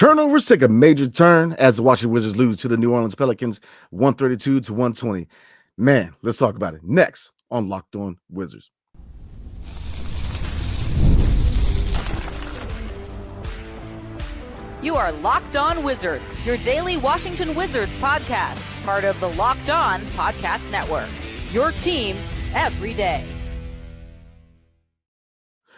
Turnovers take a major turn as the Washington Wizards lose to the New Orleans Pelicans 132 to 120. Man, let's talk about it next on Locked On Wizards. You are Locked On Wizards, your daily Washington Wizards podcast, part of the Locked On Podcast Network. Your team every day.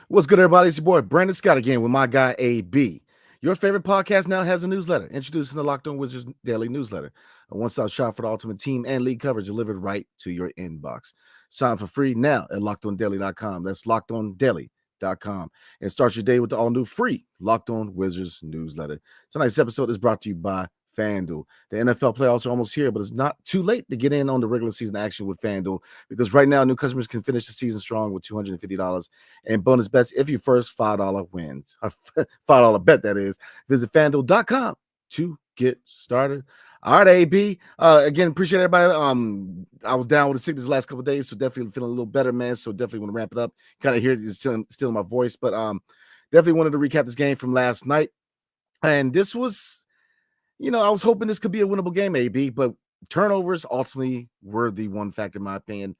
What's good, everybody? It's your boy Brandon Scott again with my guy AB. Your favorite podcast now has a newsletter, introducing the Locked On Wizards Daily Newsletter, a one-stop shop for the ultimate team and league coverage delivered right to your inbox. Sign for free now at LockedOnDaily.com. That's LockedOnDaily.com. And start your day with the all-new free Locked On Wizards newsletter. Tonight's episode is brought to you by FanDuel. The NFL playoffs are almost here, but it's not too late to get in on the regular season action with FanDuel, because right now new customers can finish the season strong with $250 and bonus bets if your first $5 wins. A $5 bet, that is. Visit FanDuel.com to get started. All right, AB. Again, appreciate everybody. I was down with the sickness the last couple of days, so definitely feeling a little better, man. So definitely want to ramp it up. Kind of hear it still in my voice, but definitely wanted to recap this game from last night. And this was, I was hoping this could be a winnable game, AB, but turnovers ultimately were the one factor, in my opinion.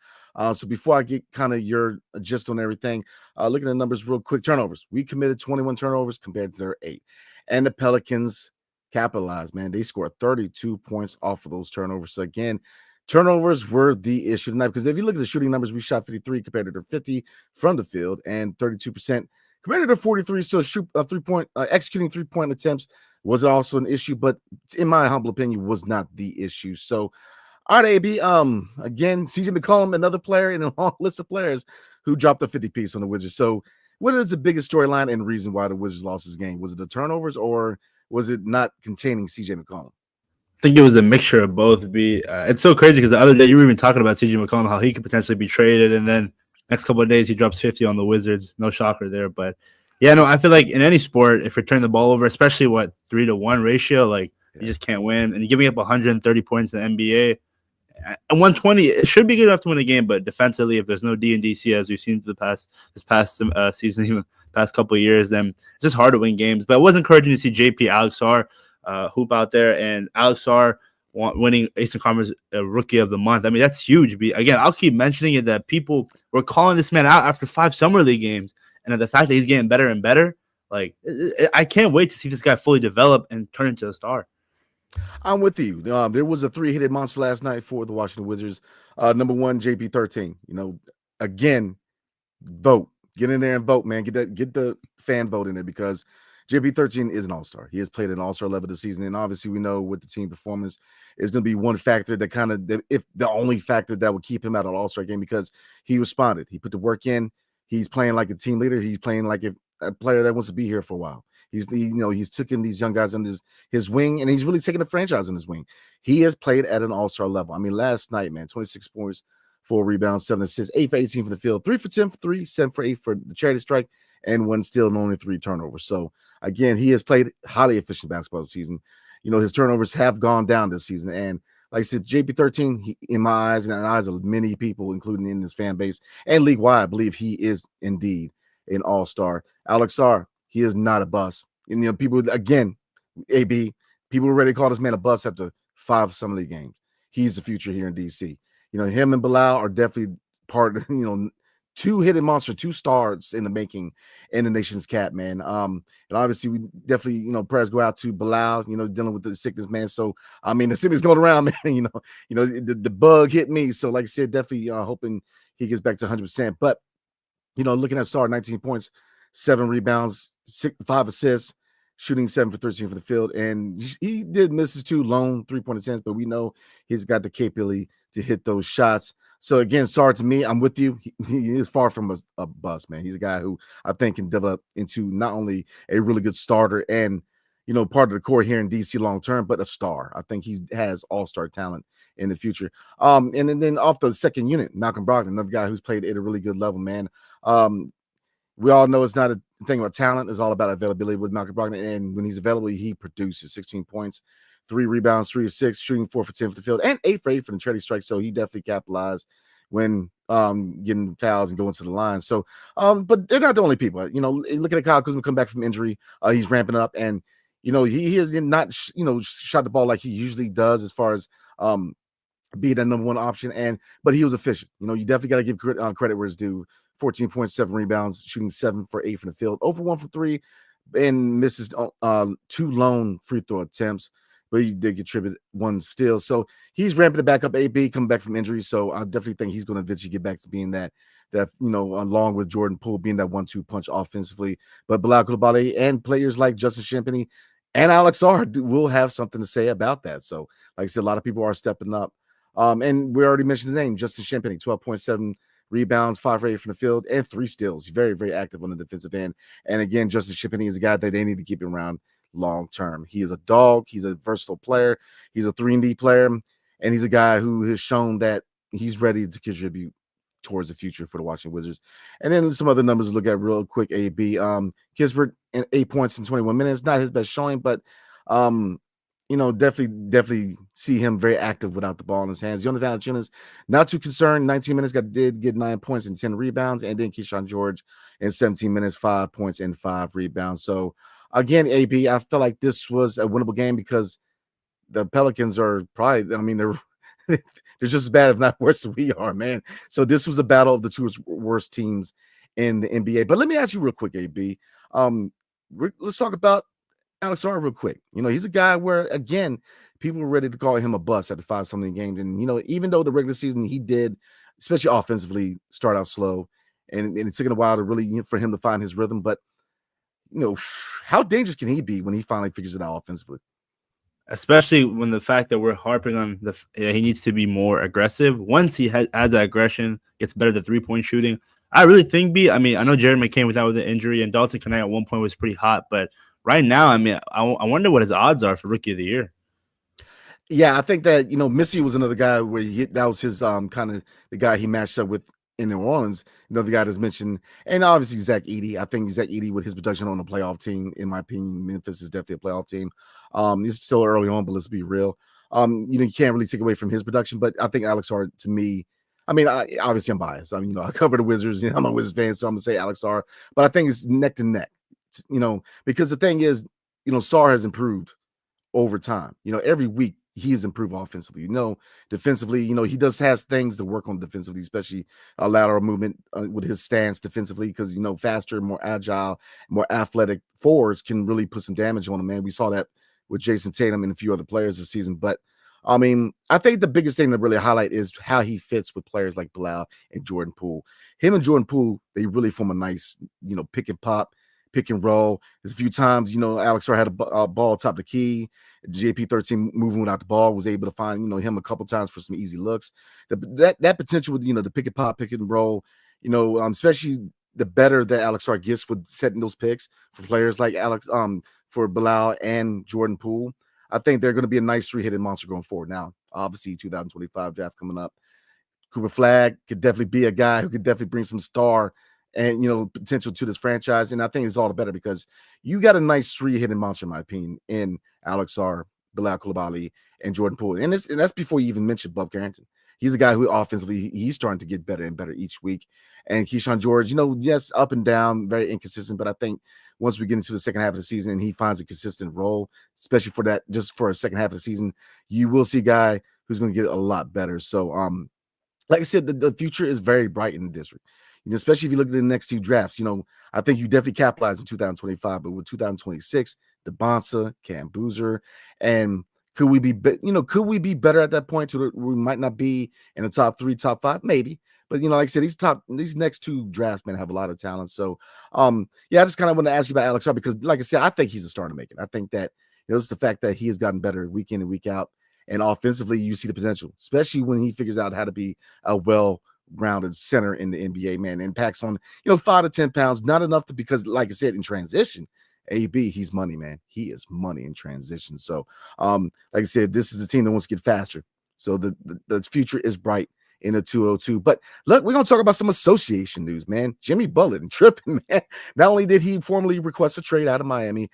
So before I get kind of your gist on everything, looking at the numbers real quick. Turnovers. We committed 21 turnovers compared to their 8. And the Pelicans capitalized, man. They scored 32 points off of those turnovers. So again, turnovers were the issue tonight, because if you look at the shooting numbers, we shot 53 compared to their 50 from the field and 32% compared to their 43. So executing three-point attempts was also an issue, but in my humble opinion, was not the issue. So, all right, AB. Again, CJ McCollum, another player in a long list of players who dropped a 50 piece on the Wizards. So, what is the biggest storyline and reason why the Wizards lost this game? Was it the turnovers, or was it not containing CJ McCollum? I think it was a mixture of both. It's so crazy because the other day you were even talking about CJ McCollum, how he could potentially be traded, and then next couple of days he drops 50 on the Wizards. No shocker there, but yeah, no, I feel like in any sport, if you're turning the ball over, especially 3-to-1 ratio, you just can't win. And you're giving up 130 points in the NBA and 120, it should be good enough to win a game. But defensively, if there's no D and DC, as we've seen this past season, even past couple of years, then it's just hard to win games. But it was encouraging to see JP Alex Sarr hoop out there, and Alex Sarr winning Eastern Conference Rookie of the Month. I mean, that's huge. Again, I'll keep mentioning it that people were calling this man out after 5 summer league games. And the fact that he's getting better and better, I can't wait to see this guy fully develop and turn into a star. I'm with you. There was a 3-headed monster last night for the Washington Wizards. Number one, JP13. Again, vote. Get in there and vote, man. Get the fan vote in there, because JP13 is an all-star. He has played at an all-star level this season, and obviously we know with the team performance is going to be one factor that if the only factor that would keep him out of an all-star game, because he responded. He put the work in. He's playing like a team leader. He's playing like a player that wants to be here for a while. He's taken these young guys under his wing, and he's really taken the franchise in his wing. He has played at an all-star level. I mean, last night, man, 26 points, 4 rebounds, 7 assists, 8 for 18 from the field, 3 for 10 for 3, 7 for 8 for the charity strike, and 1 steal and only 3 turnovers. So again, he has played highly efficient basketball this season. His turnovers have gone down this season, and like I said, JP13, in my eyes and in the eyes of many people, including in his fan base and league-wide, I believe he is indeed an all-star. Alex Sarr, he is not a bust. And, people, again, AB, people were ready to call this man a bust after 5 summer league games. He's the future here in D.C. Him and Bilal are definitely part of, 2-headed monster, 2 stars in the making in the nation's cap, man. And obviously we definitely, prayers go out to Bilal, dealing with the sickness, man. So, I mean, the city's going around, man, the bug hit me. So like I said, definitely hoping he gets back to 100%. But, looking at Sarr, 19 points, 7 rebounds, 5 assists, shooting 7 for 13 for the field. And he did miss his 2 lone 3-point attempts, but we know he's got the capability to hit those shots. So again, Sarr, to me, I'm with you. He is far from a bust, man. He's a guy who I think can develop into not only a really good starter and, part of the core here in DC long term, but a star. I think he has all-star talent in the future. And then off the second unit, Malcolm Brogdon, another guy who's played at a really good level, man. We all know it's not a thing about talent. It's all about availability with Malcolm Brogdon. And when he's available, he produces 16 points, 3 rebounds, 3 of 6, shooting 4 for 10 for the field, and 8 for 8 for the charity strike. So he definitely capitalized when getting fouls and going to the line. So, but they're not the only people. Looking at Kyle Kuzma come back from injury, he's ramping up, and He has not shot the ball like he usually does as far as be that number one option. But he was efficient. You definitely got to give credit where it's due. 14.7 rebounds, shooting 7 for 8 from the field, over 1 for 3, and misses 2 lone free throw attempts, but he did contribute 1 steal. So he's ramping it back up. AB coming back from injury, so I definitely think he's going to eventually get back to being that along with Jordan Poole being that 1-2 punch offensively. But Bilal Coulibaly and players like Justin Champagnie and Alex Sarr will have something to say about that. So, like I said, a lot of people are stepping up. And we already mentioned his name, Justin Champagnie, 12.7 rebounds, 5 for 8 from the field, and 3 steals. He's very, very active on the defensive end. And again, Justin Champagnie is a guy that they need to keep him around long term. He is a dog. He's a versatile player. He's a 3-and-D player. And he's a guy who has shown that he's ready to contribute towards the future for the Washington Wizards. And then some other numbers to look at real quick. AB Kispert, 8 points in 21 minutes. Not his best showing, but definitely see him very active without the ball in his hands. Jonas Valanciunas, not too concerned. 19 minutes, did get 9 points and 10 rebounds. And then Keyshawn George in 17 minutes, 5 points and 5 rebounds. So again, AB, I felt like this was a winnable game because the Pelicans are probably, they're just as bad, if not worse than we are, man. So this was a battle of the 2 worst teams in the NBA. But let me ask you real quick, AB. Let's talk about Alex Sarr real quick. He's a guy where, again, people were ready to call him a bust after 5-something games. And, even though the regular season he did, especially offensively, start out slow, and it took a while to really, for him to find his rhythm. But, how dangerous can he be when he finally figures it out offensively? Especially when the fact that we're harping on he needs to be more aggressive. Once he has that aggression, gets better at 3-point shooting. I really think, I know Jared McCain was out with an injury, and Dalton Knecht at one point was pretty hot, but right now, I wonder what his odds are for Rookie of the Year. Yeah, I think that, Missy was another guy where that was his kind of the guy he matched up with in New Orleans. The guy that's mentioned, and obviously Zach Edey. I think Zach Edey with his production on a playoff team, in my opinion, Memphis is definitely a playoff team. It's still early on, but let's be real. You can't really take away from his production, but I think Alex Sarr, to me, obviously I'm biased. I cover the Wizards, I'm a Wizards fan, so I'm gonna say Alex Sarr, but I think it's neck to neck. Because the thing is, Sarr has improved over time. Every week he has improved offensively. Defensively, he has things to work on defensively, especially a lateral movement with his stance defensively, because, faster, more agile, more athletic forwards can really put some damage on him, man. We saw that with Jason Tatum and a few other players this season. But, I think the biggest thing to really highlight is how he fits with players like Bilal and Jordan Poole. Him and Jordan Poole, they really form a nice, pick and pop, pick and roll. There's a few times, Alex Sarr had a ball top the key. JP13 moving without the ball, was able to find, him a couple times for some easy looks. That potential with, the pick and pop, pick and roll, especially the better that Alex Sarr gets with setting those picks for players like for Bilal and Jordan Poole. I think they're going to be a nice 3-headed monster going forward. Now, obviously, 2025 draft coming up. Cooper Flagg could definitely be a guy who could definitely bring some star and potential to this franchise. And I think it's all the better because you got a nice 3-headed monster, in my opinion, in Alex Sarr, Bilal Coulibaly, and Jordan Poole. And that's before you even mentioned Bob Carrington. He's a guy who offensively, he's starting to get better and better each week. And Keyshawn George, yes, up and down, very inconsistent, but I think once we get into the second half of the season and he finds a consistent role, especially for that, just for a second half of the season, you will see a guy who's going to get a lot better. So, like I said, the future is very bright in the district. Especially if you look at the next 2 drafts, I think you definitely capitalize in 2025, but with 2026, DeBonsa, Cam Boozer, and could we be better at that point to we might not be in the top 3, top 5, maybe. But like I said, these next 2 drafts, man, have a lot of talent. So, I just kind of want to ask you about Alex Sarr because, like I said, I think he's a star to make it. I think that it's the fact that he has gotten better week in and week out, and offensively, you see the potential, especially when he figures out how to be a well-grounded center in the NBA, man, and packs on 5 to 10 pounds, not enough to, because like I said, in transition, AB, he's money, man. He is money in transition. So, like I said, this is a team that wants to get faster. So the future is bright in the 202. But look, we're gonna talk about some association news, man. Jimmy Butler and tripping, man. Not only did he formally request a trade out of Miami,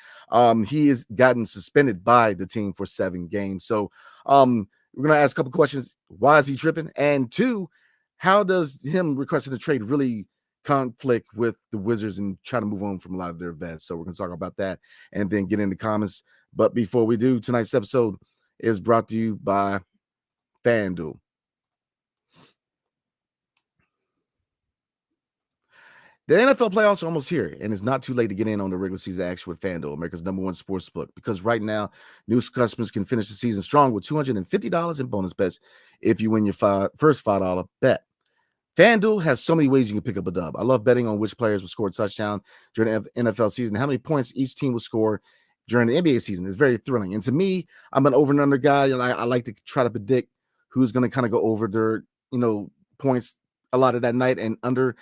he has gotten suspended by the team for 7 games. So, we're gonna ask a couple questions. Why is he tripping? And 2, how does him requesting a trade really conflict with the Wizards and try to move on from a lot of their vets. So we're going to talk about that and then get into comments. But before we do, tonight's episode is brought to you by FanDuel. The NFL playoffs are almost here, and it's not too late to get in on the regular season action with FanDuel, America's #1 sports book. Because right now, new customers can finish the season strong with $250 in bonus bets if you win your first $5 bet. FanDuel has so many ways you can pick up a dub. I love betting on which players will score a touchdown during the NFL season, how many points each team will score during the NBA season. It's very thrilling. And to me, I'm an over and under guy, and I like to try to predict who's going to kind of go over their, points a lot of that night and under.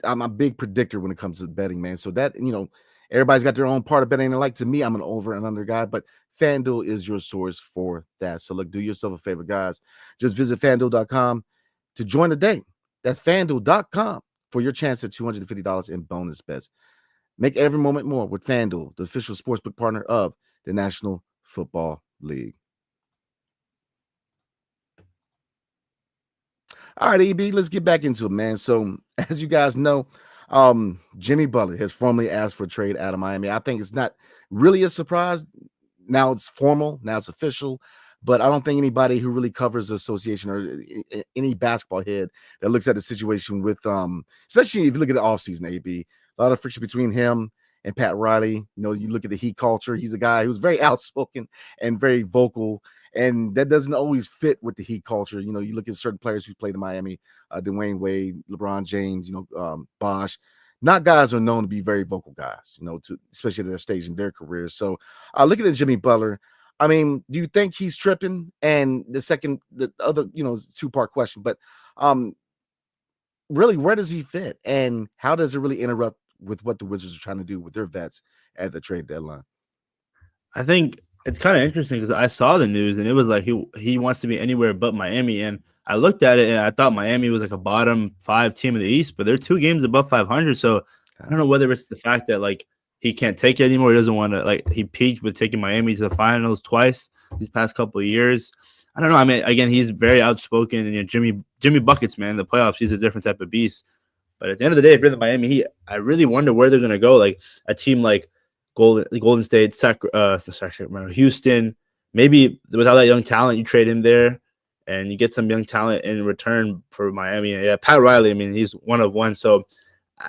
I'm a big predictor when it comes to betting, man. So that, everybody's got their own part of betting. And like, to me, I'm an over and under guy, but FanDuel is your source for that. So look, do yourself a favor, guys. Just visit FanDuel.com to join the day. That's FanDuel.com for your chance at $250 in bonus bets. Make every moment more with FanDuel, the official sportsbook partner of the National Football League. All right, EB, let's get back into it, man. So, as you guys know, Jimmy Butler has formally asked for a trade out of Miami. I think it's not really a surprise. Now it's formal. Now it's official. But I don't think anybody who really covers the association or any basketball head that looks at the situation with, especially if you look at the offseason, AB, a lot of friction between him and Pat Riley. You look at the Heat culture. He's a guy who's very outspoken and very vocal. And that doesn't always fit with the Heat culture. You look at certain players who played in Miami, Dwayne Wade, LeBron James, Bosh. Not guys are known to be very vocal guys, especially at their stage in their careers. So looking at Jimmy Butler, I mean, do you think he's tripping? And the other, is a two-part question, but really, where does he fit? And how does it really interrupt with what the Wizards are trying to do with their vets at the trade deadline? I think it's kind of interesting because I saw the news and it was like he wants to be anywhere but Miami. And I looked at it and I thought Miami was like a bottom 5 team in the East, but they're 2 games above 500. So I don't know whether it's the fact that like he can't take it anymore. He doesn't want to, like, he peaked with taking Miami to the finals twice these past couple of years. I don't know. I mean, again, he's very outspoken, and Jimmy buckets, man. In the playoffs, he's a different type of beast. But at the end of the day, if you're the Miami Heat, I really wonder where they're gonna go. Like a team like Golden State, Sacramento, Houston. Maybe without that young talent, you trade him there, and you get some young talent in return for Miami. And yeah, Pat Riley. I mean, he's one of one. So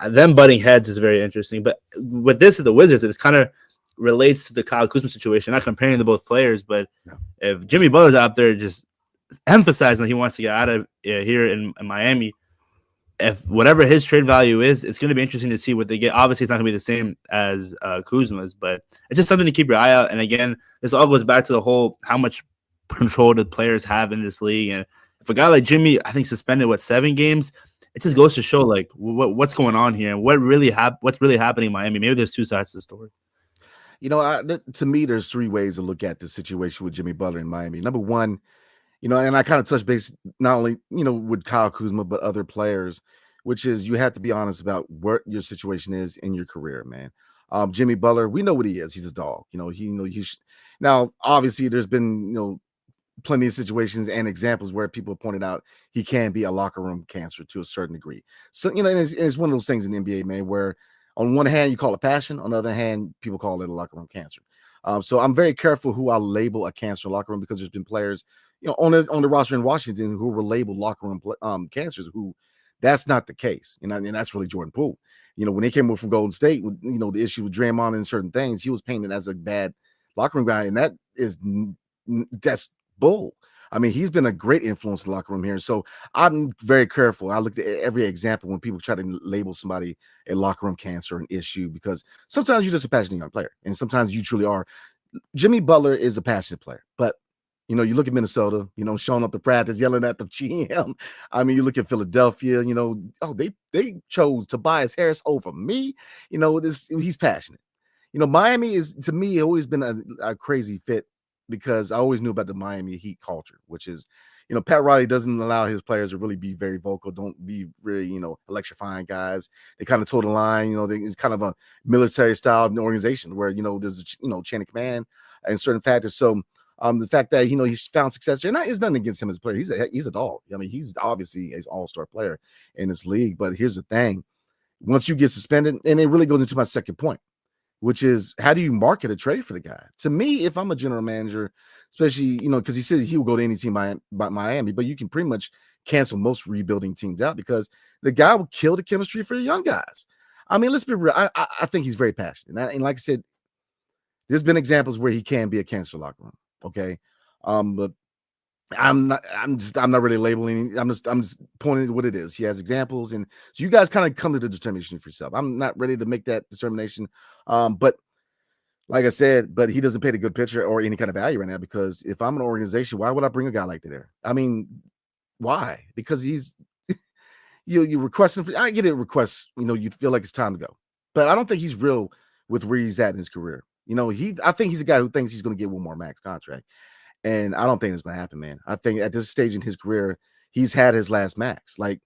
them butting heads is very interesting. But with this, the Wizards, it kind of relates to the Kyle Kuzma situation. Not comparing the both players, but if Jimmy Butler's out there just emphasizing that he wants to get out of here in Miami, if whatever his trade value is, it's going to be interesting to see what they get. Obviously, it's not going to be the same as Kuzma's, but it's just something to keep your eye out. And again, this all goes back to the whole how much control the players have in this league. And if a guy like Jimmy, I think suspended 7 games, it just goes to show like what's going on here and what's really happening in Miami. Maybe there's 2 sides to the story. To me, there's 3 ways to look at the situation with Jimmy Butler in Miami. Number one, and I kind of touched base not only, with Kyle Kuzma, but other players, which is you have to be honest about what your situation is in your career, man. Jimmy Butler, we know what he is. He's a dog. Now, obviously, there's been, plenty of situations and examples where people pointed out he can be a locker room cancer to a certain degree. So, and it's one of those things in the NBA, man, where on one hand, you call it passion. On the other hand, people call it a locker room cancer. So I'm very careful who I label a cancer locker room because there's been players, on the roster in Washington who were labeled locker room cancers who that's not the case. And that's really Jordan Poole. When he came over from Golden State, the issue with Draymond and certain things, he was painted as a bad locker room guy. And that's bull. I mean, he's been a great influence in the locker room here. So I'm very careful. I look at every example when people try to label somebody a locker room cancer, an issue, because sometimes you're just a passionate young player, and sometimes you truly are. Jimmy Butler is a passionate player, but you look at Minnesota, showing up to practice, yelling at the GM. I mean, you look at Philadelphia, they chose Tobias Harris over me. He's passionate. Miami is, to me, always been a crazy fit, because I always knew about the Miami Heat culture, which is, Pat Riley doesn't allow his players to really be very vocal. Don't be really, electrifying guys. They kind of toe the line. It's kind of a military style organization where, there's, chain of command and certain factors. So the fact that, he's found success there, and it's nothing against him as a player. He's a dog. I mean, he's obviously an all-star player in this league. But here's the thing. once you get suspended, and it really goes into my second point, which is how do you market a trade for the guy? To me, if I'm a general manager, especially, because he says he will go to any team by Miami, but you can pretty much cancel most rebuilding teams out because the guy will kill the chemistry for the young guys. I mean, let's be real. I think he's very passionate. And like I said, there's been examples where he can be a cancer locker room. Okay. But I'm not really labeling. I'm just pointing to what it is. He has examples, and so you guys kind of come to the determination for yourself. I'm not ready to make that determination. But like I said, but he doesn't pay the good picture or any kind of value right now, because if I'm an organization, why would I bring a guy like that there? I mean, why? Because he's you requesting for, I get it, requests, you feel like it's time to go. But I don't think he's real with where he's at in his career. I think he's a guy who thinks he's going to get one more max contract. And I don't think it's going to happen, man. I think at this stage in his career, he's had his last max. Like,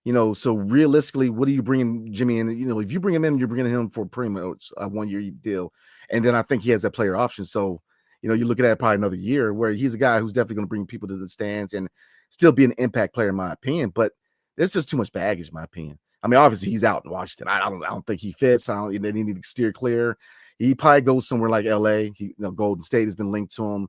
so realistically, what are you bringing Jimmy in? If you bring him in, you're bringing him for pretty much a 1-year deal. And then I think he has that player option. So, you look at that probably another year where he's a guy who's definitely going to bring people to the stands and still be an impact player, in my opinion. But there's just too much baggage, in my opinion. I mean, obviously he's out in Washington. I don't think he fits. They need to steer clear. He probably goes somewhere like LA. Golden State has been linked to him.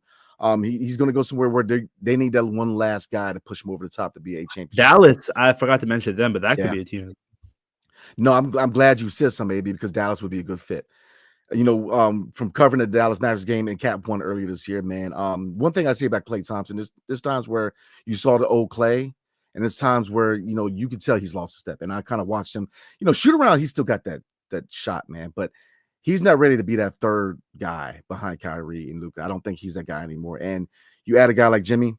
He's going to go somewhere where they need that one last guy to push him over the top to be a champion. Dallas, I forgot to mention them, but that could be a team. No, I'm glad you said something, maybe, because Dallas would be a good fit. From covering the Dallas Mavericks game in Cap 1 earlier this year, man. One thing I say about Klay Thompson, there's times where you saw the old Klay, and there's times where you could tell he's lost a step. And I kind of watched him, shoot around. He's still got that shot, man, but he's not ready to be that third guy behind Kyrie and Luka. I don't think he's that guy anymore. And you add a guy like Jimmy,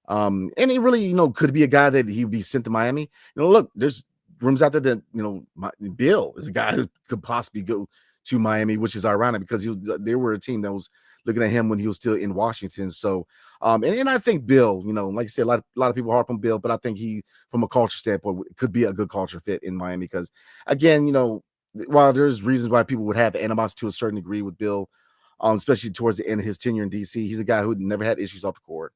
and he really, could be a guy that he'd be sent to Miami. Look, there's rooms out there that, Bill is a guy who could possibly go to Miami, which is ironic because they were a team that was looking at him when he was still in Washington. So, and I think Bill, like I said, a lot of people harp on Bill, but I think he, from a culture standpoint, could be a good culture fit in Miami because, again, while there's reasons why people would have animosity to a certain degree with Bill, especially towards the end of his tenure in DC, he's a guy who never had issues off the court,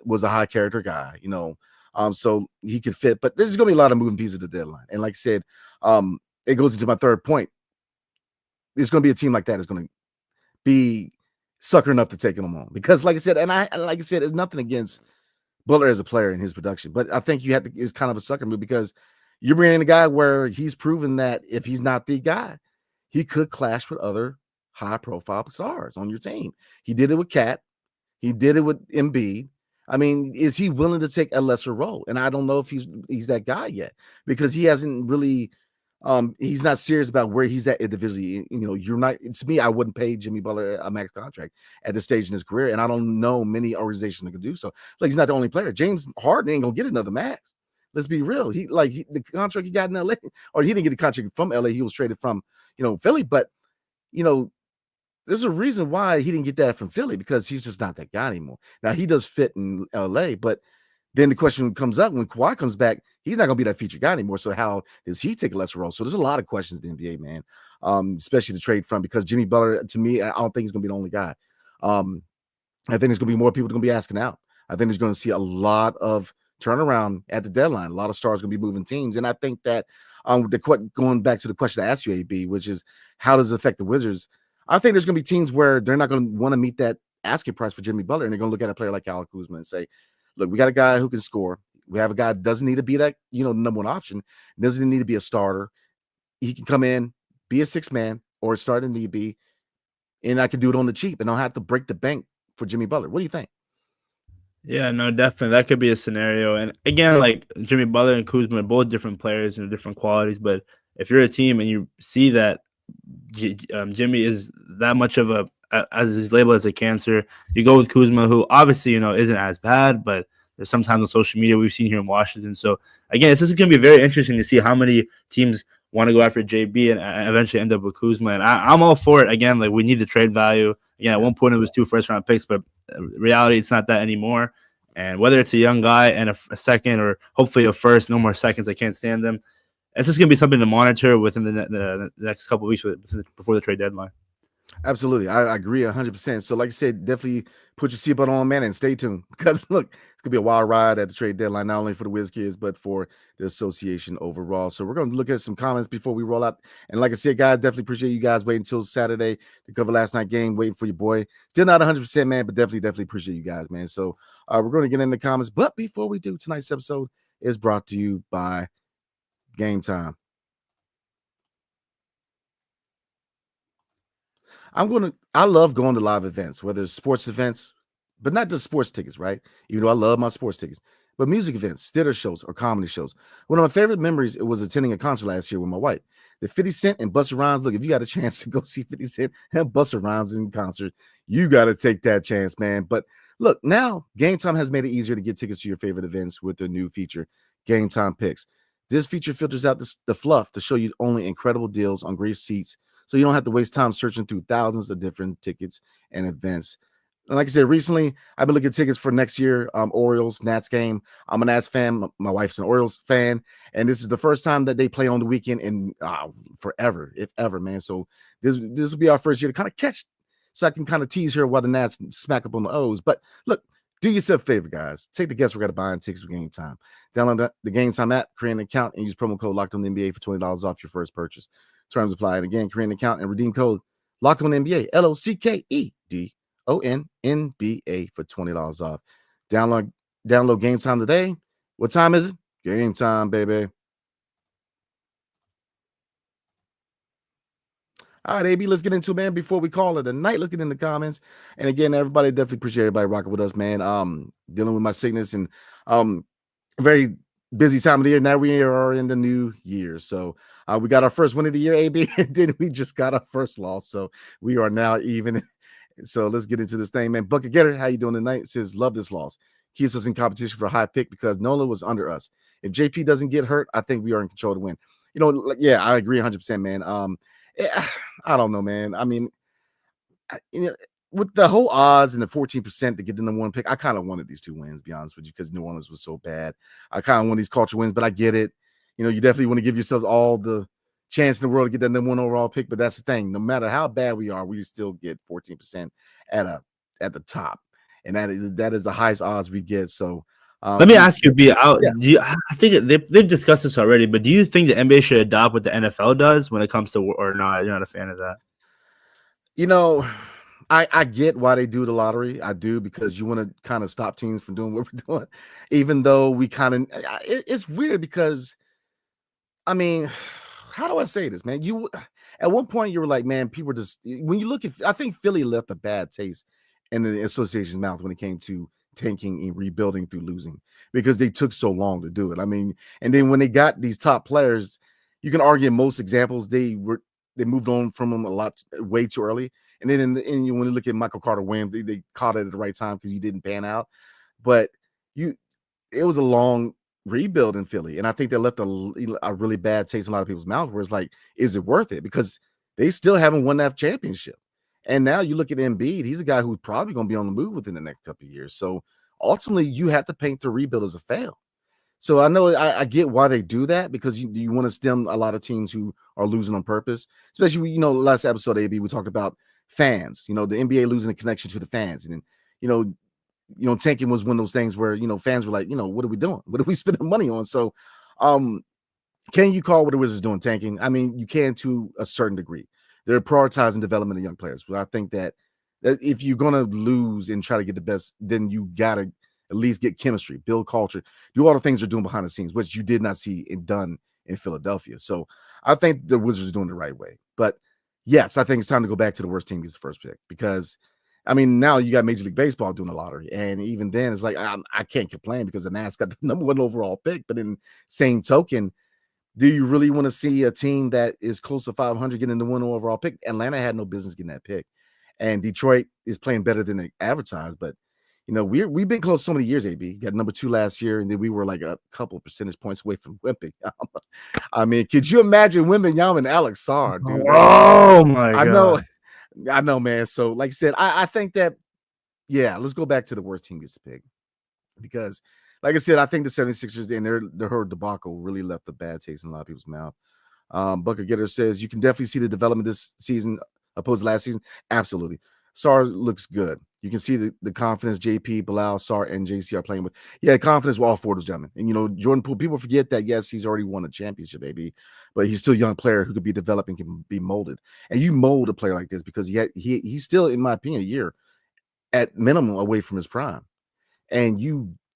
was a high character guy, so he could fit. But there's going to be a lot of moving pieces at the deadline. And like I said, it goes into my third point. There's going to be a team like that is going to be sucker enough to take him on because, like I said, there's nothing against Butler as a player in his production, but I think it's kind of a sucker move because you're bringing in a guy where he's proven that if he's not the guy, he could clash with other high-profile stars on your team. He did it with Cat. He did it with Embiid. I mean, is he willing to take a lesser role? And I don't know if he's that guy yet because he hasn't really. He's not serious about where he's at individually. You're not. To me, I wouldn't pay Jimmy Butler a max contract at this stage in his career, and I don't know many organizations that could do so. Like, he's not the only player. James Harden ain't gonna get another max. Let's be real. The contract he got in LA, or he didn't get the contract from LA. He was traded from, Philly. But, there's a reason why he didn't get that from Philly because he's just not that guy anymore. Now, he does fit in LA, but then the question comes up when Kawhi comes back, he's not going to be that featured guy anymore. So how does he take a lesser role? So there's a lot of questions in the NBA, man, especially the trade front, because Jimmy Butler, to me, I don't think he's going to be the only guy. I think there's going to be more people going to be asking out. I think there's going to see a lot of turnaround at the deadline. A lot of stars going to be moving teams. And I think that going back to the question I asked you, AB, which is how does it affect the Wizards? I think there's going to be teams where they're not going to want to meet that asking price for Jimmy Butler. And they're going to look at a player like Alex Kuzma and say, look, we got a guy who can score. We have a guy that doesn't need to be that, number one option. Doesn't need to be a starter. He can come in, be a six man or start in need be, and I can do it on the cheap and I'll have to break the bank for Jimmy Butler. What do you think? Yeah, no, definitely. That could be a scenario. And again, like Jimmy Butler and Kuzma are both different players and different qualities. But if you're a team and you see that Jimmy is that much of as he's labeled as a cancer, you go with Kuzma, who obviously, isn't as bad, but there's sometimes on social media we've seen here in Washington. So again, this is going to be very interesting to see how many teams want to go after JB and eventually end up with Kuzma. And I'm all for it. Again, like we need the trade value. Again, at one point it was 2 first-round picks, but reality, it's not that anymore. And whether it's a young guy and a second or hopefully a first, no more seconds, I can't stand them. It's just going to be something to monitor within the next couple of weeks before the trade deadline. Absolutely. I agree 100%. So, like I said, definitely put your seatbelt on, man, and stay tuned because look, it's going to be a wild ride at the trade deadline, not only for the Wiz Kids, but for the association overall. So, we're going to look at some comments before we roll out. And like I said, guys, definitely appreciate you guys waiting until Saturday to cover last night game, waiting for your boy. Still not 100%, man, but definitely appreciate you guys, man. So, we're going to get in the comments. But before we do, tonight's episode is brought to you by Gametime. I love going to live events, whether it's sports events, but not just sports tickets, right? Even though I love my sports tickets, but music events, theater shows, or comedy shows. One of my favorite memories it was attending a concert last year with my wife. The 50 Cent and Busta Rhymes. Look, if you got a chance to go see 50 Cent and Busta Rhymes in concert, you got to take that chance, man. But look, now Game Time has made it easier to get tickets to your favorite events with their new feature, Game Time Picks. This feature filters out the fluff to show you only incredible deals on great seats, so you don't have to waste time searching through thousands of different tickets and events. And like I said, recently I've been looking at tickets for next year, Orioles Nats game. I'm a Nats fan. My wife's an Orioles fan, and this is the first time that they play on the weekend in forever, if ever, man. So this will be our first year to kind of catch, so I can kind of tease her while the Nats smack up on the O's. But look, do yourself a favor, guys. Take the guesswork out of buying tickets with Game Time. Download the Game Time app, create an account, and use promo code LOCKEDONNBA for $20 off your first purchase. Terms apply. And again, create an account and redeem code LOCKEDONNBA, LOCKEDONNBA for $20 off. Download Game Time today. What time is it? Game time, baby. All right, AB, let's get into it, man. Before we call it a night, let's get in the comments. And again, everybody, definitely appreciate everybody rocking with us, man. Dealing with my sickness and very busy time of the year. Now we are in the new year. So we got our first win of the year, AB, and then we just got our first loss. So we are now even. So let's get into this thing, man. Bucket Getter, how you doing tonight? It says, love this loss. Keeps us in competition for a high pick because Nola was under us. If JP doesn't get hurt, I think we are in control to win. You know, yeah, I agree 100%, man. I don't know, man. I mean, with the whole odds and the 14% to get the number one pick, I kind of wanted these two wins, to be honest with you, because New Orleans was so bad. I kind of want these culture wins, but I get it. You know, you definitely want to give yourselves all the chance in the world to get that number one overall pick. But that's the thing. No matter how bad we are, we still get 14% at the top. And that is the highest odds we get. So let me ask you, B. I think they've discussed this already, but do you think the NBA should adopt what the NFL does when it comes to, or not? You're not a fan of that? You know, I get why they do the lottery. I do, because you want to kind of stop teams from doing what we're doing, even though we kind of it's weird because, I mean, how do I say this, man? You at one point you were like, man, people just, when you look at, I think Philly left a bad taste in the association's mouth when it came to tanking and rebuilding through losing, because they took so long to do it. I mean, and then when they got these top players, you can argue in most examples they moved on from them way too early. And then when you look at Michael Carter Williams, they caught it at the right time because he didn't pan out. But it was a long rebuild in Philly, and I think they left a really bad taste in a lot of people's mouths, where it's like, is it worth it? Because they still haven't won that championship. And now you look at Embiid, he's a guy who's probably going to be on the move within the next couple of years. So ultimately, you have to paint the rebuild as a fail. So I know I get why they do that, because you want to stem a lot of teams who are losing on purpose. Especially, last episode, AB, we talked about fans. The NBA losing the connection to the fans, and then tanking was one of those things where fans were like, what are we doing? What are we spending money on? So, can you call what the Wizards doing tanking? I mean, you can to a certain degree. They're prioritizing development of young players. But I think that if you're going to lose and try to get the best, then you got to at least get chemistry, build culture, do all the things they're doing behind the scenes, which you did not see it done in Philadelphia. So I think the Wizards are doing the right way. But yes, I think it's time to go back to the worst team gets the first pick, because, I mean, now you got Major League Baseball doing the lottery. And even then, it's like, I can't complain because the Nats got the number one overall pick. But in same token, do you really want to see a team that is close to 500 getting the one overall pick? Atlanta had no business getting that pick. And Detroit is playing better than they advertised. But, we've been close so many years, AB. Got number 2 last year, and then we were like a couple percentage points away from Wembanyama. I mean, could you imagine Wembanyama and Alex Sarr, dude? Oh, my God. I know, man. So, like I said, I think that, yeah, let's go back to the worst team gets the pick. Because, like I said, I think the 76ers and their whole debacle really left a bad taste in a lot of people's mouth. Bucket Getter says, you can definitely see the development this season opposed to last season? Absolutely. Sarr looks good. You can see the confidence JP, Bilal, Sarr, and JC are playing with. Yeah, confidence with all four of those gentlemen. And, Jordan Poole, people forget that, yes, he's already won a championship, baby, but he's still a young player who could be developed and can be molded. And you mold a player like this because he's still, in my opinion, a year at minimum away from his prime. And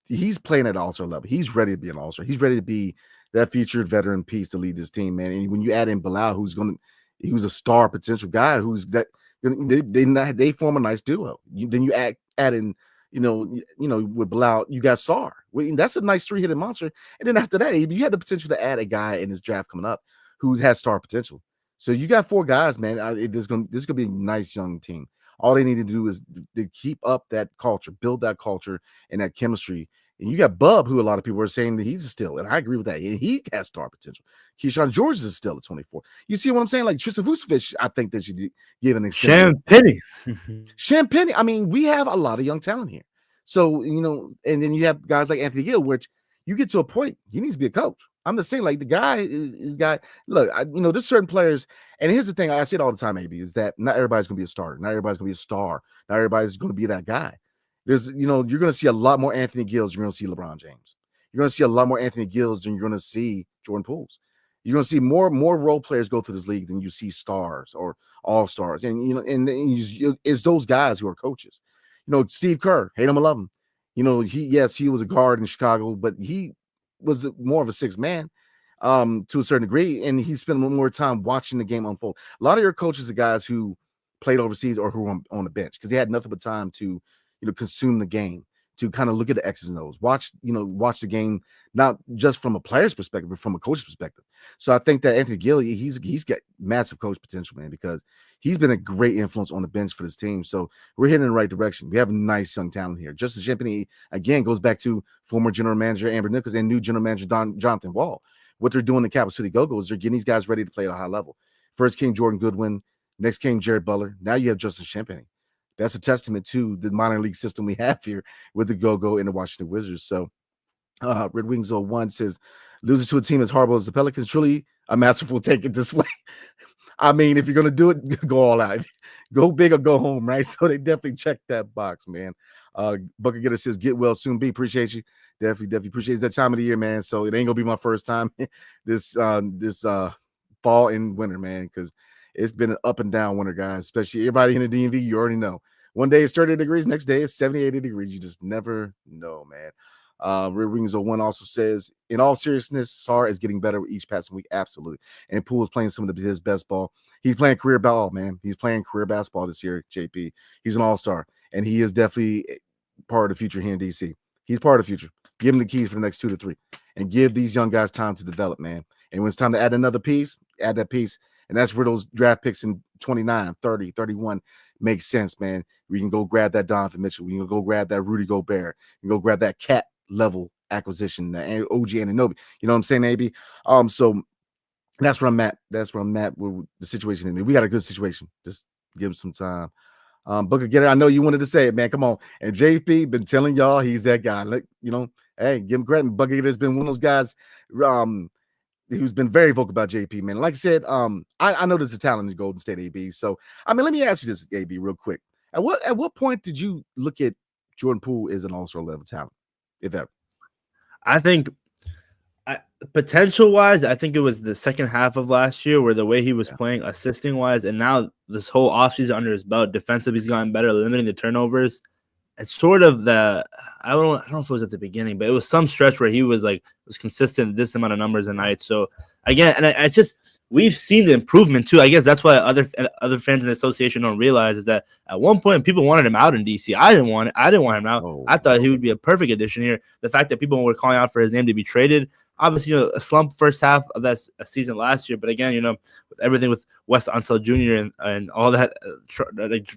he's playing at all-star level. He's ready to be an all-star. He's ready to be that featured veteran piece to lead this team, man. And when you add in Bilal, he was a star potential guy they form a nice duo. Then you add in, with Bilal, you got Sarr. That's a nice three-headed monster. And then after that, you had the potential to add a guy in this draft coming up who has star potential. So you got four guys, man. This is going to be a nice young team. All they need to do is to keep up that culture, build that culture and that chemistry. And you got Bub, who a lot of people are saying that he's a steal, and I agree with that. He has star potential. Keyshawn George is still at 24. You see what I'm saying? Like Tristan Vucevic, I think they should give an extension. Champagne. I mean, we have a lot of young talent here. So, and then you have guys like Anthony Gill, which you get to a point, he needs to be a coach. I'm just saying, like, the guy is look, there's certain players, and here's the thing, I say it all the time, maybe, is that not everybody's going to be a starter. Not everybody's going to be a star. Not everybody's going to be that guy. There's, you're going to see a lot more Anthony Gills. You're going to see LeBron James. You're going to see a lot more Anthony Gills than you're going to see Jordan Pooles. You're going to see more role players go through this league than you see stars or all-stars. And, it's those guys who are coaches. Steve Kerr, hate him or love him. He was a guard in Chicago, but he was more of a sixth man to a certain degree, and he spent more time watching the game unfold. A lot of your coaches are guys who played overseas or who were on the bench because they had nothing but time to, consume the game, to kind of look at the X's and O's, watch the game, not just from a player's perspective, but from a coach's perspective. So I think that Anthony Gill, he's got massive coach potential, man, because he's been a great influence on the bench for this team. So we're heading in the right direction. We have a nice young talent here. Justice Champagnie, again, goes back to former general manager Amber Nichols and new general manager Jonathan Wall. What they're doing in Capital City Go-Go is they're getting these guys ready to play at a high level. First came Jordan Goodwin. Next came Jared Butler. Now you have Justice Champagnie. That's a testament to the minor league system we have here with the Go-Go and the Washington Wizards. So Red Wings 01 says, losing to a team as horrible as the Pelicans, truly a masterful take it this way. I mean, if you're going to do it, go all out. Go big or go home, right? So they definitely checked that box, man. Bucket Getter says, get well soon, B. Appreciate you. Definitely appreciate that time of the year, man. So it ain't going to be my first time this fall and winter, man, because it's been an up and down winter, guys, especially everybody in the DMV. You already know. One day it's 30 degrees, next day it's 70, 80 degrees. You just never know, man. Red Wings 01 also says, in all seriousness, Sarr is getting better with each passing week. Absolutely. And Poole is playing some of his best ball. He's playing career ball, man. He's playing career basketball this year, JP. He's an all-star, and he is definitely part of the future here in DC. He's part of the future. Give him the keys for the next 2 to 3 and give these young guys time to develop, man. And when it's time to add another piece, add that piece. And that's where those draft picks in 29, 30, 31 makes sense, man. We can go grab that Donovan Mitchell. We can go grab that Rudy Gobert. We can go grab that cat level acquisition, and OG Anunoby. You know what I'm saying, AB? So that's where I'm at. That's where I'm at with the situation. We got a good situation. Just give him some time. Booker Getter, I know you wanted to say it, man. Come on. And JP been telling y'all he's that guy. Like, hey, give him credit. Booker Getter's been one of those guys who's been very vocal about JP, man. Like I said, I know there's a talent in Golden State, AB. So, I mean, let me ask you this, AB, real quick. At what point did you look at Jordan Poole as an all-star level talent, if ever? I think potential-wise, I think it was the second half of last year where the way he was playing, assisting-wise, and now this whole offseason under his belt, defensive, he's gotten better, limiting the turnovers. It's sort of I don't know if it was at the beginning, but it was some stretch where he was consistent this amount of numbers a night. So again, and it's just we've seen the improvement too. I guess that's why other fans in the association don't realize is that at one point people wanted him out in DC. I didn't want him out. Oh, I thought he would be a perfect addition here. The fact that people were calling out for his name to be traded, obviously, a slump first half of that season last year. But again, with everything with Wes Unseld Jr. and all that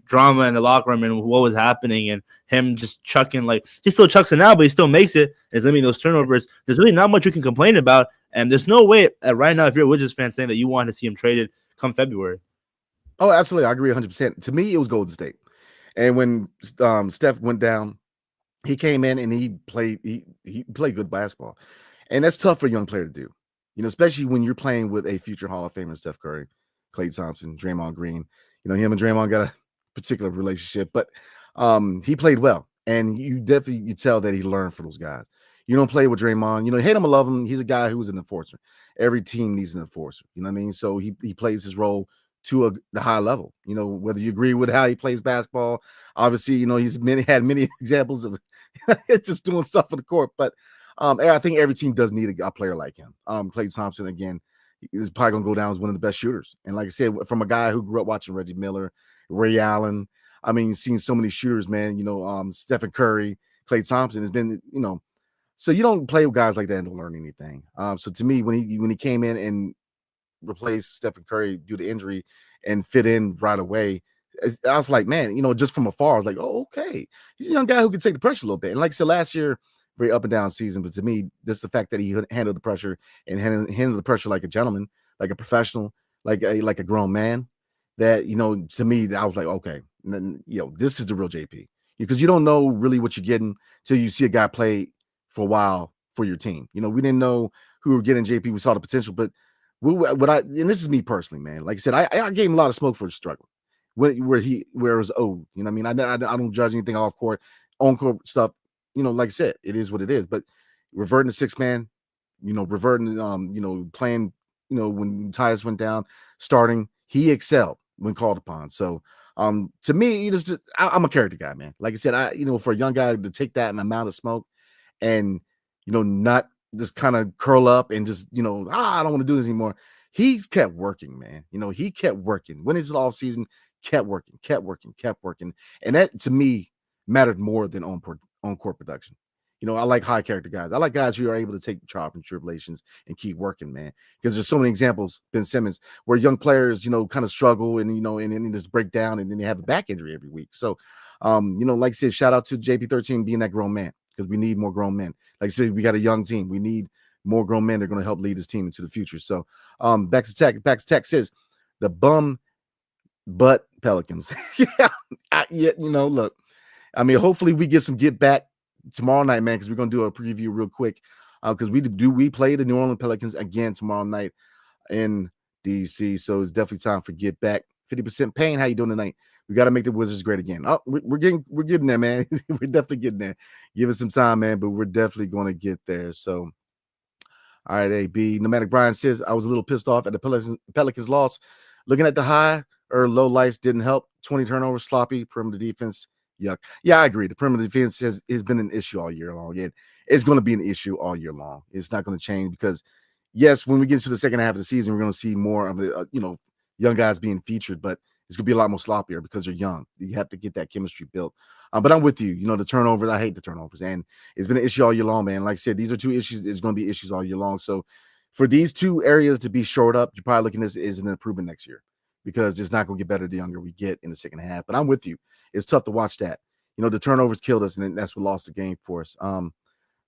drama in the locker room and what was happening and him just chucking, he still chucks it now, but he still makes it. Is limiting those turnovers. There's really not much you can complain about. And there's no way right now, if you're a Wizards fan, saying that you want to see him traded come February. Oh, absolutely. I agree 100%. To me, it was Golden State. And when Steph went down, he came in and he played good basketball. And that's tough for a young player to do, especially when you're playing with a future Hall of Famer, Steph Curry, Klay Thompson, Draymond Green. him and Draymond got a particular relationship, but he played well. And you tell that he learned from those guys. You don't play with Draymond. Hate him or love him, he's a guy who was an enforcer. Every team needs an enforcer. You know what I mean? So he plays his role to the high level. Whether you agree with how he plays basketball, obviously, he's had many examples of just doing stuff on the court. But I think every team does need a player like him. Klay Thompson, again, is probably going to go down as one of the best shooters. And like I said, from a guy who grew up watching Reggie Miller, Ray Allen, seeing so many shooters, man, Stephen Curry, Klay Thompson has been, so you don't play with guys like that and don't learn anything. So to me, when he came in and replaced Stephen Curry due to injury and fit in right away, I was like, man, just from afar, I was like, oh, okay. He's a young guy who can take the pressure a little bit. And like I said, last year, very up and down season, but to me, just the fact that he handled the pressure and handled the pressure like a gentleman, like a professional, like a grown man, that, to me, I was like, okay, this is the real JP, because you don't know really what you're getting till you see a guy play for a while for your team. We didn't know who we were getting JP. We saw the potential, but and this is me personally, man. Like I said, I gave him a lot of smoke for the struggle where it was owed. I don't judge anything off court, on court stuff. Like I said, it is what it is. But reverting to 6-man, playing, when Tyus went down, starting, he excelled when called upon. So to me, I'm a character guy, man. Like I said, for a young guy to take that amount of smoke and not just kind of curl up and just I don't want to do this anymore. He kept working, man. He kept working. When it's the off season, kept working, and that to me mattered more than on court production. I like high character guys. I like guys who are able to take the trials and tribulations and keep working, man. Because there's so many examples, Ben Simmons, where young players, kind of struggle and and then just break down and then they have a back injury every week. So, like I said, shout out to JP13 being that grown man, because we need more grown men. Like I said, we got a young team. We need more grown men that are going to help lead this team into the future. So, back to tech says the bum butt Pelicans. Look, hopefully we get some get back tomorrow night, man, because we're going to do a preview real quick, because we play the New Orleans Pelicans again tomorrow night in DC. So it's definitely time for get back. 50% pain. How you doing tonight? We got to make the Wizards great again. Oh, we're getting there, man. We're definitely getting there. Give us some time, man, but we're definitely going to get there. So, all right, AB. Nomadic Brian says, I was a little pissed off at the Pelicans loss. Looking at the high or low lights didn't help. 20 turnovers, sloppy, perimeter defense. Yuck. Yeah, I agree. The perimeter defense has been an issue all year long. And it's going to be an issue all year long. It's not going to change because, yes, when we get into the second half of the season, we're going to see more of the, young guys being featured, but it's going to be a lot more sloppier because they're young. You have to get that chemistry built. But I'm with you. The turnovers, I hate the turnovers. And it's been an issue all year long, man. Like I said, these are two issues. It's going to be issues all year long. So for these two areas to be shored up, you're probably looking at this as an improvement next year, because it's not going to get better the younger we get in the second half. But I'm with you. It's tough to watch that. The turnovers killed us, and that's what lost the game for us.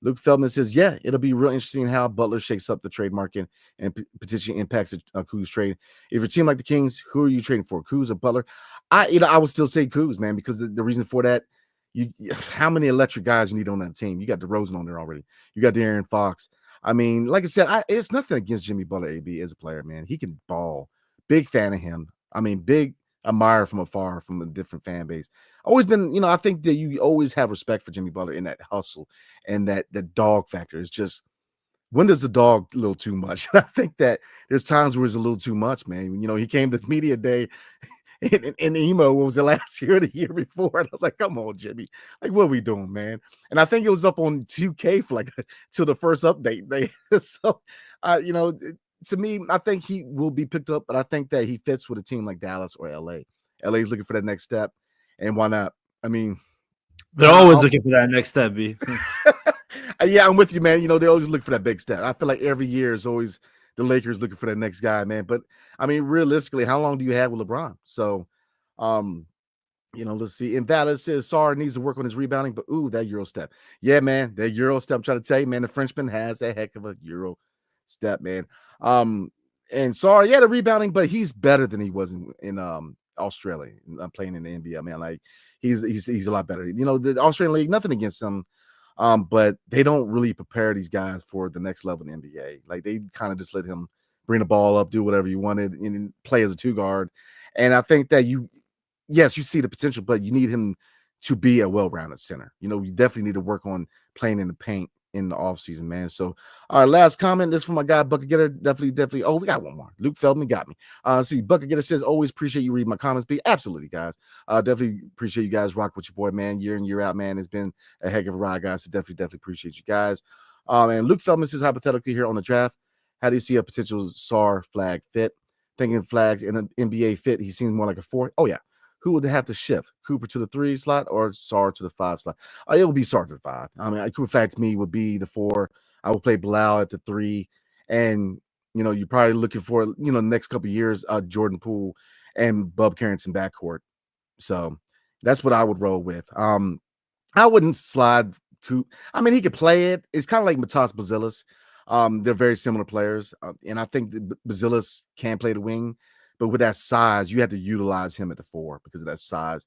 Luke Feldman says, yeah, it'll be real interesting how Butler shakes up the trade market and potentially impacts a Kuz trade. If you're a team like the Kings, who are you trading for, Kuz or Butler? I would still say Kuz, man, because the reason for that, how many electric guys you need on that team? You got DeRozan on there already. You got De'Aaron Fox. Like I said, it's nothing against Jimmy Butler, AB, as a player, man. He can ball. Big fan of him. Big admirer from afar, from a different fan base. Always been, I think that you always have respect for Jimmy Butler in that hustle and that dog factor. It's just, when does the dog a little too much? I think that there's times where it's a little too much, man. He came to media day in emo, what was it, last year or the year before? And I was like, come on, Jimmy. Like, what are we doing, man? And I think it was up on 2K for till the first update. So, to me, I think he will be picked up, but I think that he fits with a team like Dallas or LA. LA is looking for that next step, and why not? They're always looking for that next step, B. Yeah, I'm with you, man. They always look for that big step. I feel like every year is always the Lakers looking for that next guy, man. But realistically, how long do you have with LeBron? So, let's see. Invalid says Sarr needs to work on his rebounding, but that Euro step. Yeah, man, that Euro step. I'm trying to tell you, man, the Frenchman has a heck of a Euro step, man. And Sarr, yeah, the rebounding, but he's better than he was in Australia. I'm playing in the NBA, man. Like he's a lot better. The Australian League, nothing against them, but they don't really prepare these guys for the next level in the NBA. Like they kind of just let him bring the ball up, do whatever you wanted, and play as a 2 guard. And I think that you see the potential, but you need him to be a well-rounded center. You definitely need to work on playing in the paint in the offseason, man. So, all right, last comment. This is from my guy, Bucket Getter. Definitely. Oh, we got one more. Luke Feldman got me. See, Bucket Getter says, always appreciate you reading my comments. Be absolutely, guys. Definitely appreciate you guys rock with your boy, man. Year in, year out, man. It's been a heck of a ride, guys. So definitely appreciate you guys. And Luke Feldman says, hypothetically here on the draft, how do you see a potential Sarr flag fit? Thinking flags in an NBA fit, he seems more like a 4. Oh, yeah. Who would have to shift? Cooper to the 3 slot or Sarr to the 5 slot? It would be Sarr to the 5. I mean, Cooper flag to me would be the 4. I would play Bilal at the 3. And, you're probably looking for, the next couple of years, Jordan Poole and Bub Carrington backcourt. So that's what I would roll with. I wouldn't slide Coop. I mean, he could play it. It's kind of like Matas Bazilis. They're very similar players. And I think that Bazilis can play the wing. But with that size, you have to utilize him at the 4 because of that size.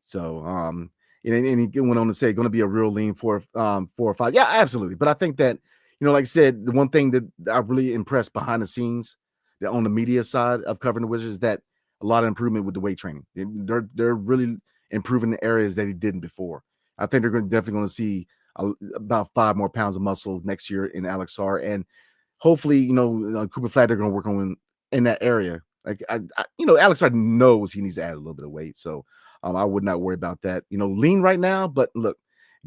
So, and he went on to say, going to be a real lean 4 or 5. Yeah, absolutely. But I think that, like I said, the one thing that I really impressed behind the scenes, that on the media side of covering the Wizards, is that a lot of improvement with the weight training. They're really improving the areas that he didn't before. I think they're definitely going to see about 5 more pounds of muscle next year in Alex Sarr, and hopefully, Cooper Flag, they're going to work on in that area. Like Alex Sarr knows he needs to add a little bit of weight, so I would not worry about that. Lean right now, but look,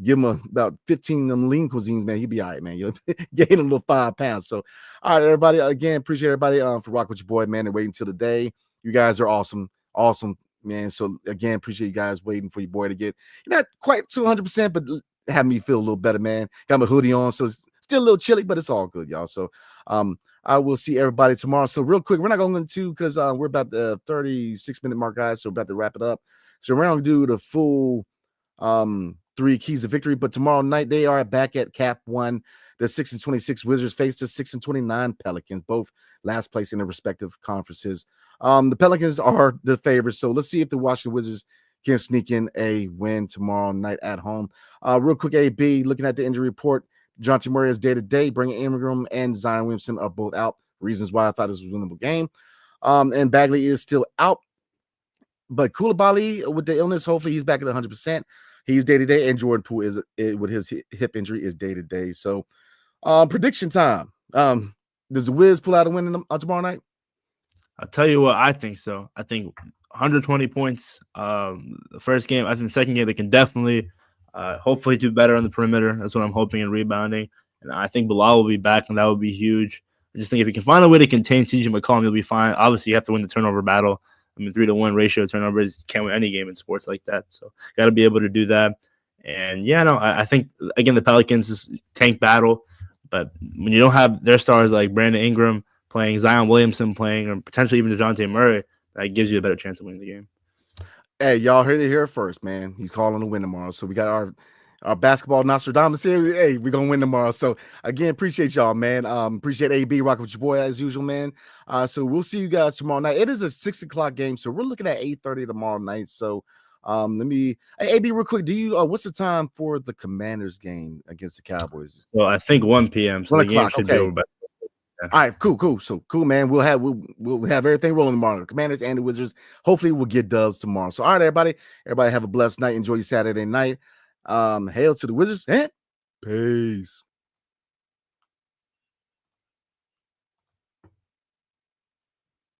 give him about 15 of them lean cuisines, man. He'll be all right, man. You'll gain a little 5 pounds. So, all right, everybody. Again, appreciate everybody for rocking with your boy, man, and waiting until the day. You guys are awesome, man. So again, appreciate you guys waiting for your boy to get not quite 200%, but have me feel a little better, man. Got my hoodie on, so it's still a little chilly, but it's all good, y'all. So, I will see everybody tomorrow. So real quick, we're not going to because we're about the 36-minute mark, guys. So we're about to wrap it up. So we're going to do the full 3 keys of victory. But tomorrow night, they are back at Cap 1. The 6-26 Wizards face the 6-29 Pelicans, both last place in their respective conferences. The Pelicans are the favorites. So let's see if the Washington Wizards can sneak in a win tomorrow night at home. Real quick, AB, looking at the injury report. Jonte Murray is day-to-day. Bringing Ingram and Zion Williamson are both out. Reasons why I thought this was a winnable game. And Bagley is still out. But Koulibaly, with the illness, hopefully he's back at 100%. He's day-to-day. And Jordan Poole is with his hip injury is day-to-day. So prediction time. Does the Wiz pull out a win tomorrow night? I'll tell you what, I think so. I think 120 points. The first game. I think the second game they can definitely hopefully do better on the perimeter. That's what I'm hoping, and rebounding. And I think Bilal will be back, and that would be huge. I just think if you can find a way to contain CJ McCollum, you'll be fine. Obviously, you have to win the turnover battle. I mean, 3-to-1 ratio of turnovers, you can't win any game in sports like that. So got to be able to do that. And, yeah, no, I think, again, the Pelicans is tank battle. But when you don't have their stars like Brandon Ingram playing, Zion Williamson playing, or potentially even DeJounte Murray, that gives you a better chance of winning the game. Hey, y'all heard it here first, man. He's calling to win tomorrow. So we got our basketball Nostradamus here. Hey, we're going to win tomorrow. So, again, appreciate y'all, man. Appreciate AB rocking with your boy as usual, man. So we'll see you guys tomorrow night. It is a 6 o'clock game, so we're looking at 8:30 tomorrow night. So hey, AB, real quick, do you what's the time for the Commanders game against the Cowboys? Well, I think 1 p.m. So 1 the game o'clock, should okay. be over. All right, cool. So cool, man. We'll have everything rolling tomorrow. The Commanders and the Wizards. Hopefully, we'll get dubs tomorrow. So, all right, everybody have a blessed night. Enjoy your Saturday night. Hail to the Wizards and peace.